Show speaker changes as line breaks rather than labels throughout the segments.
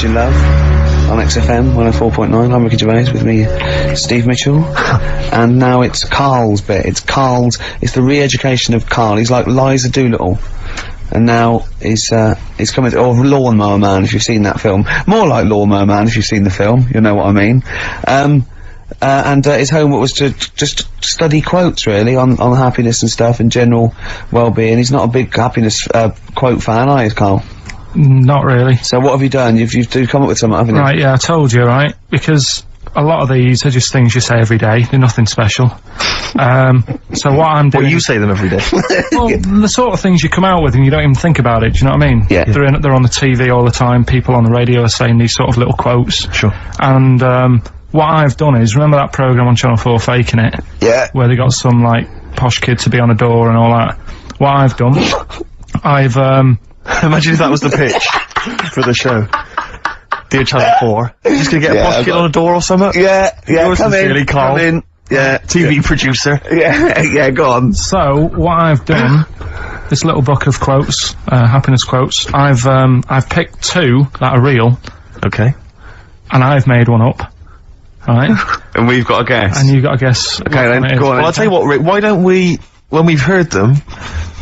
Virgin Love on XFM 104.9. I'm Ricky Gervais, with me Steve Mitchell. And now it's Carl's bit. It's the re-education of Carl. He's like Liza Doolittle. And now he's coming, or Lawnmower Man, if you've seen that film. More like Lawnmower Man, if you've seen the film, you'll know what I mean. And his homework was to just study quotes, really, on happiness and stuff, and general well-being. He's not a big happiness, quote fan, are you, Carl?
Not really.
So what have you done? You've come up with something, haven't you?
Right, yeah, I told you, right? Because a lot of these are just things you say every day. They're nothing special. So what I'm doing...
Well, you say them every day.
Well, the sort of things you come out with and you don't even think about it, do you know what I mean?
Yeah.
They're on the TV all the time, people on the radio are saying these sort of little quotes.
Sure.
And, what I've done is, remember that programme on Channel 4, Faking It?
Yeah.
Where they got some, like, posh kid to be on a door and all that. What I've done, I've,
Imagine if that was the pitch for the show. Dear Channel 4, you're just gonna get a posh kid on a door or something?
Yeah,
Yours sincerely, Carl.
come in. Yeah.
TV producer.
Yeah, go on.
So, what I've done, this little book of quotes, happiness quotes, I've picked two that are real,
Okay.
and I've made one up. Right?
And we've got a guess.
And you've got to guess.
Okay, then, go on.
Well, I'll tell you what, Rick, why don't we, when we've heard them,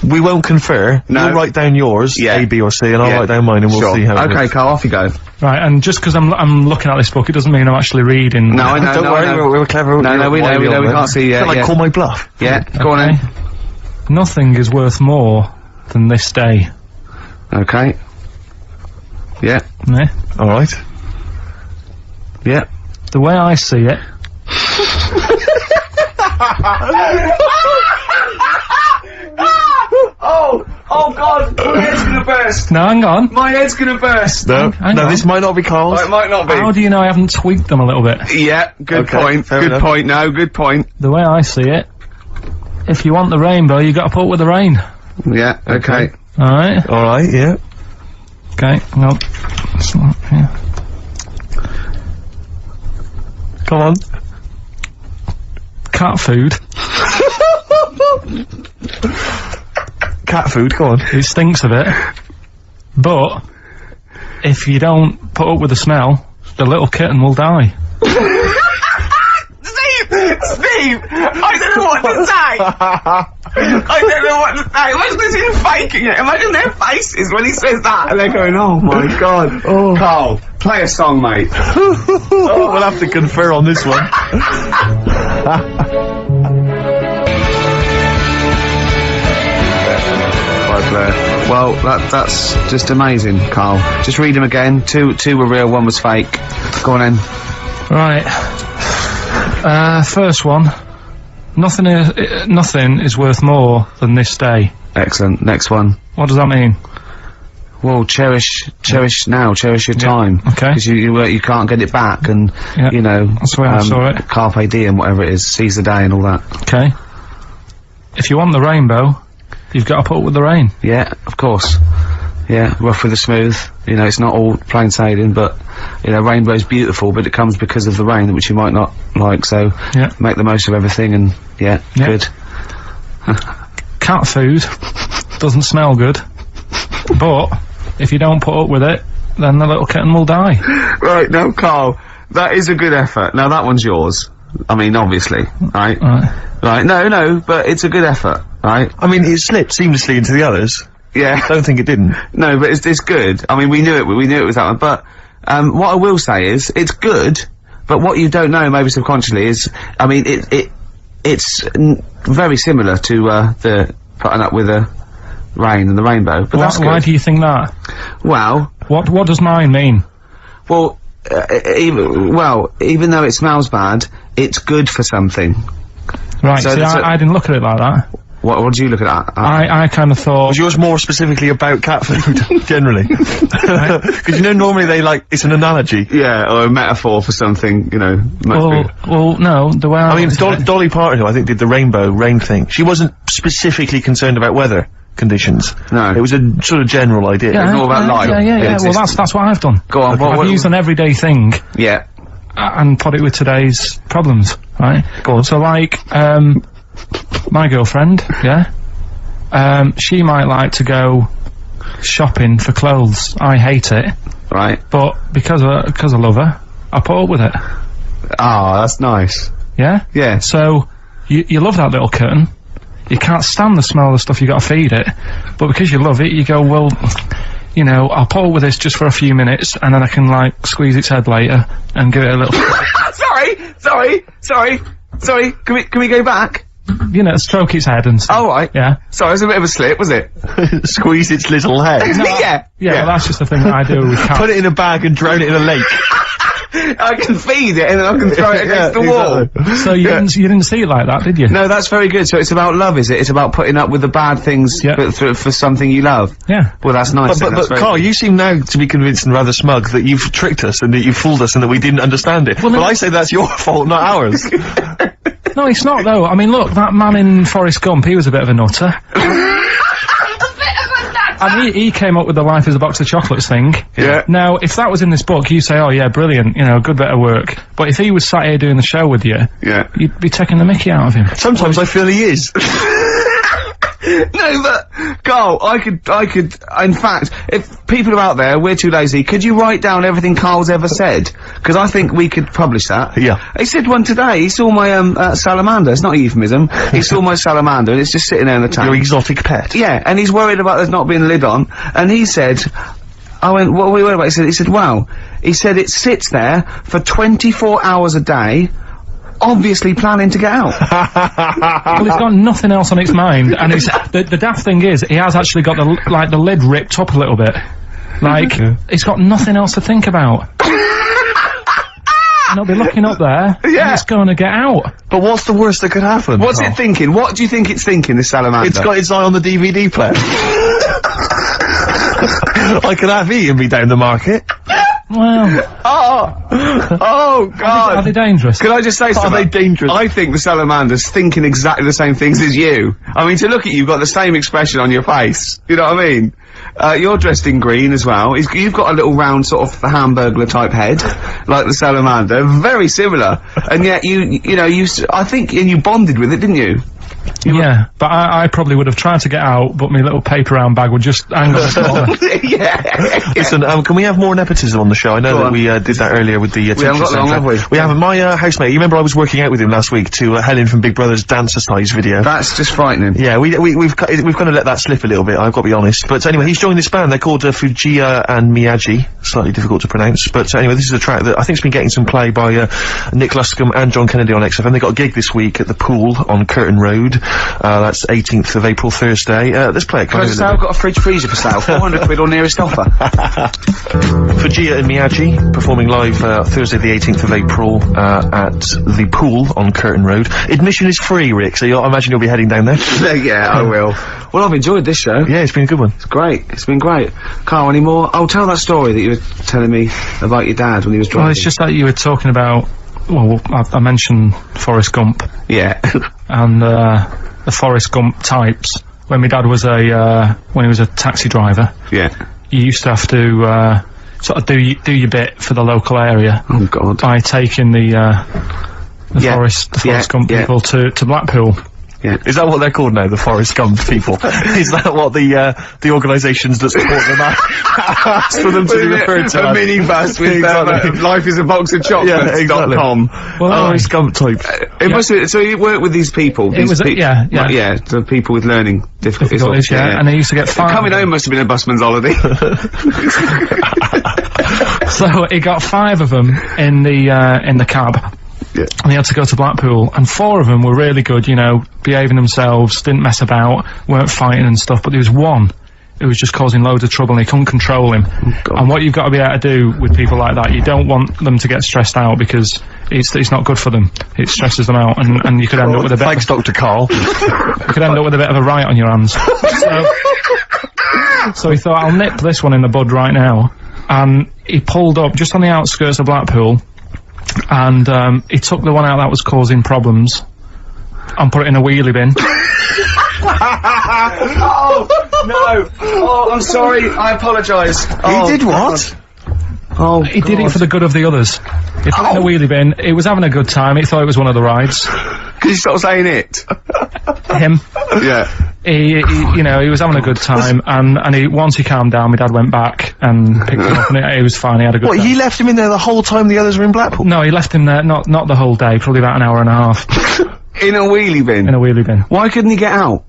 we won't confer.
No.
You'll write down yours,
Yeah.
A, B or C, and I'll
Yeah.
write down mine and we'll
Sure.
see how it
Okay,
works.
Carl, off you go.
Right, and just because I'm looking at this book, it doesn't mean I'm actually reading.
No, I know,
Don't worry,
no.
we're clever.
No, we know, we can't see,
Like,
yeah.
call my bluff.
Yeah, go on
Okay.
then.
Nothing is worth more than this day.
Okay. Yeah.
Yeah?
Alright.
Yeah.
The way I see it,
Oh God, my head's gonna burst.
now hang on.
My head's gonna burst.
No,
Hang
no,
on.
this might not be Carl's.
It might not be.
How do you know I haven't tweaked them a little bit?
Yeah, good
Okay,
point.
fair
Good
enough.
point. No, good point.
The way I see it, if you want the rainbow, you got to put up with the rain.
Yeah. Okay.
Alright?
Alright, yeah.
Okay, no. It's not here.
Come on.
Cat food,
Cat food, go on.
it stinks a bit, but if you don't put up with the smell, the little kitten will die.
Steve, I don't know what to say. I don't know what to say. Imagine this in faking it. Imagine their faces when he says that, and they're going, "Oh my God." Oh. Carl, play a song, mate.
Oh, we'll have to confer on this one.
Well, that's just amazing, Carl. Just read them again. Two were real, one was fake. Go on then.
Right. First one. Nothing is worth more than this day.
Excellent. Next one.
What does that mean?
Well, cherish now, cherish your time.
Okay.
Because you can't get it back, and
Yeah,
you know.
that's the way I saw it.
Carpe diem, whatever it is, seize the day and all that.
Okay. If you want the rainbow, you've got to put up with the rain.
Yeah, of course. Yeah, rough with the smooth. You know, it's not all plain sailing, but you know, rainbow's beautiful, but it comes because of the rain, which you might not like. So
Yeah.
make the most of everything, and yeah. Good.
Cat food doesn't smell good, but if you don't put up with it, then the little kitten will die.
Right, no, Carl, that is a good effort. Now that one's yours. I mean, obviously, right? Right, no, but it's a good effort, right?
I mean, it slipped seamlessly into the others.
Yeah.
Don't think it didn't.
No, but it's good. I mean, we knew it was that one, but, what I will say is, it's good, but what you don't know, maybe subconsciously, is, I mean, it's very similar to, the putting up with the rain and the rainbow, but that's good.
Why do you think that?
Well,
What does mine mean?
well, even though it smells bad, it's good for something.
Right,
So
see,
that's
I didn't look at it like that.
What do you look at that?
I kind of thought...
Was yours more specifically about cat food, generally? Because you know, normally it's an analogy.
Yeah, or a metaphor for something, you know.
Well, no, the way
I mean, Dolly Parton, who I think did the rainbow rain thing, she wasn't specifically concerned about weather conditions.
No.
It was a sort of general idea.
It's all about life.
Yeah. Well, that's what I've done.
Go on,
I've used an everyday thing
Yeah.
and put it with today's problems, right?
Go on.
So, like, my girlfriend, yeah? She might like to go shopping for clothes. I hate it.
Right.
But because I love her, I put up with it.
Ah, that's nice.
Yeah?
Yeah.
So, you love that little kitten. You can't stand the smell of the stuff you gotta feed it. But because you love it, you go, well, you know, I'll put up with this just for a few minutes, and then I can, like, squeeze its head later, and give it a little...
Sorry, can we go back?
You know, stroke its head and stuff.
Oh, right.
Yeah.
Sorry, it was a bit of a slip, was it?
Squeeze its little head.
Yeah.
Well, that's just the thing that I do with cats.
Put it in a bag and drown it in a lake.
I can feed it and then I can throw it against the wall.
Exactly.
So you didn't see it like that, did you?
No, that's very good. So it's about love, is it? It's about putting up with the bad things for something you love.
Yeah.
Well, that's nice.
But Carl, you seem now to be convinced and rather smug that you've tricked us and that you've fooled us and that we didn't understand it. Well, I say that's your fault, not ours.
No, it's not though. I mean, look, that man in Forrest Gump, he was a bit of a nutter. And he came up with the life is a box of chocolates thing.
Yeah.
Now, if that was in this book, you say, oh yeah, brilliant, you know, good bit of work. But if he was sat here doing the show with you, you'd be taking the mickey out of him.
Sometimes I feel he is.
No, but, Carl, I could, in fact, if people are out there, we're too lazy, could you write down everything Carl's ever said? Because I think we could publish that.
Yeah.
He said one today, he saw my, salamander, it's not a euphemism, he saw my salamander and it's just sitting there in the tank.
Your exotic pet.
Yeah, and he's worried about there's not being a lid on, and he said, I went, what are we worried about? He said, well, he said it sits there for 24 hours a day, obviously planning to get out.
Well, it's got nothing else on its mind, and it's, the daft thing is, he has actually got the lid ripped up a little bit. Like, it's got nothing else to think about. And it'll be looking up there, and it's gonna get out.
But what's the worst that could happen?
What's it thinking? What do you think it's thinking, this salamander?
It's got its eye on the DVD player. I could have eaten me down the market.
Well...
Oh, God!
Are they dangerous?
Can I just say something?
Are they dangerous?
I think the salamander's thinking exactly the same things as you. I mean, to look at you, you've got the same expression on your face. You know what I mean? You're dressed in green as well. You've got a little round sort of Hamburglar type head, like the salamander. Very similar. And yet I think you bonded with it, didn't you?
Yeah, but I probably would have tried to get out, but my little paper round bag would just hang on the collar.
Yeah.
Listen, can we have more nepotism on the show? I know that we did that earlier with the
we haven't got long, have we?
We have my housemate. You remember I was working out with him last week to Helen from Big Brother's dance-a-size video.
That's just frightening.
Yeah, we've kind of let that slip a little bit. I've got to be honest. But anyway, he's joined this band. They're called Fujiya and Miyagi. Slightly difficult to pronounce. But anyway, this is a track that I think's been getting some play by Nick Luscombe and John Kennedy on XFM. They got a gig this week at the Pool on Curtin Road. That's 18th of April, Thursday. Let's play it.
Can I just say I've got a fridge freezer for sale, 400 quid or nearest offer.
Fujiya and Miyagi performing live Thursday the 18th of April at the Pool on Curtin Road. Admission is free, Rick, so I imagine you'll be heading down there.
Yeah, I will. Well, I've enjoyed this show.
Yeah, it's been a good one.
It's great. It's been great. Carl, any more? Oh, tell that story that you were telling me about your dad when he was driving.
Well, it's just that you were talking about, well, I mentioned Forrest Gump.
Yeah.
And, the Forrest Gump types. When my dad was when he was a taxi driver.
Yeah.
You used to have to, sort of do your bit for the local area.
Oh, God.
By taking the Forrest Gump people to Blackpool.
Yeah.
Is that what they're called now, the Forrest Gump people? Is that what the organisations that support them ask for them to be referred to?
A minibus with Life is a Box of Chocolates.
Exactly.
Well,
Forrest Gump type.
It must be, so you work with these people. The people with learning difficulties.
And they used to get five.
Coming home must have been a busman's holiday.
So he got 5 of them in the cab.
Yeah.
And he had to go to Blackpool, and 4 of them were really good, you know, behaving themselves, didn't mess about, weren't fighting and stuff, but there was one who was just causing loads of trouble and he couldn't control him.
Oh,
and what you've got to be able to do with people like that, you don't want them to get stressed out because it's not good for them. It stresses them out, and you could end up with a bit
Thanks, Dr. Carl.
you could end up with a bit of a riot on your hands. So he thought, I'll nip this one in the bud right now. And he pulled up just on the outskirts of Blackpool, and he took the one out that was causing problems and put it in a wheelie bin.
Oh, no. Oh, I'm sorry. I apologise.
He did what?
Oh,
he did it for the good of the others. He put it in a wheelie bin. He was having a good time. He thought it was one of the rides.
Can you stop saying it?
Him.
Yeah.
he you know, he was having a good time, and once he calmed down, my dad went back and picked him up, and he was fine. He had a good.
What?
day.
He left him in there the whole time the others were in Blackpool?
No, he left him there not the whole day, probably about an hour and a half
In a wheelie bin?
in a wheelie bin.
Why couldn't he get out?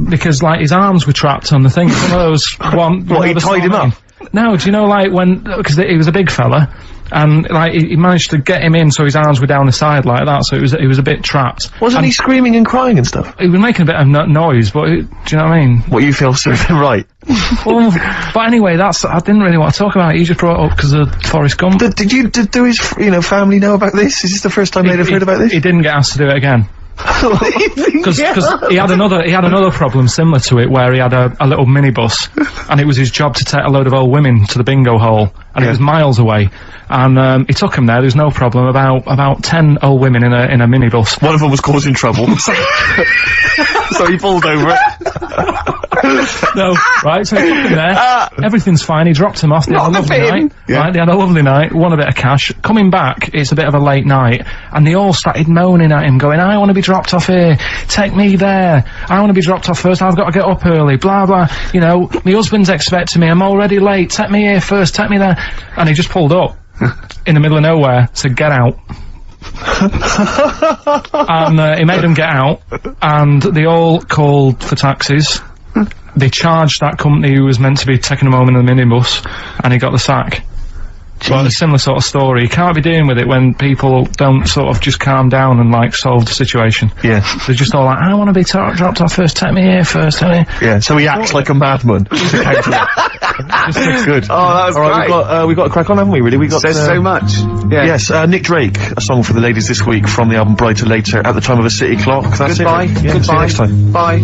Because, like, his arms were trapped on the thing. It's one of those one.
What, he tied him up?
No, do you know, like, because he was a big fella, and, like, he managed to get him in so his arms were down the side like that, so he was a bit trapped.
Wasn't he screaming and crying and stuff?
He was making a bit of noise, but, do you know what I mean?
What, you feel served him right?
Well, but anyway, I didn't really want to talk about it. He just brought it up because of Forrest Gump.
Did his, family know about this? Is this the first time they'd have heard about this?
He didn't get asked to do it again. Because he had another problem similar to it, where he had a little minibus, and it was his job to take a load of old women to the bingo hall, and it was miles away, and he took them there. There was no problem. About 10 old women in a minibus.
One of them was causing trouble, so he pulled over it.
No, right, so he took them there, everything's fine, he dropped them off, they had a lovely night, right, they had a lovely night, won a bit of cash, coming back, it's a bit of a late night, and they all started moaning at him, going, I want to be dropped off here, take me there, I want to be dropped off first, I've got to get up early, blah blah, you know, my husband's expecting me, I'm already late, take me here first, take me there, and he just pulled up, in the middle of nowhere, said, get out. And he made them get out, and they all called for taxis. They charged that company who was meant to be taking him home in the minibus, and he got the sack. But a similar sort of story. You can't be dealing with it when people don't sort of just calm down and, like, solve the situation.
Yeah.
They're just all like, I want to be dropped off first, take me here first, take me.
Yeah, so he acts like a madman. Good.
Oh, that was
Alright,
great.
we've got a crack on, haven't we, really? We got
Says so much. Yeah.
Yes, Nick Drake, a song for the ladies this week from the album Brighter Later, At the Time of a City Clock. That's
Goodbye.
it. Yeah,
Goodbye.
See you next time.
Bye.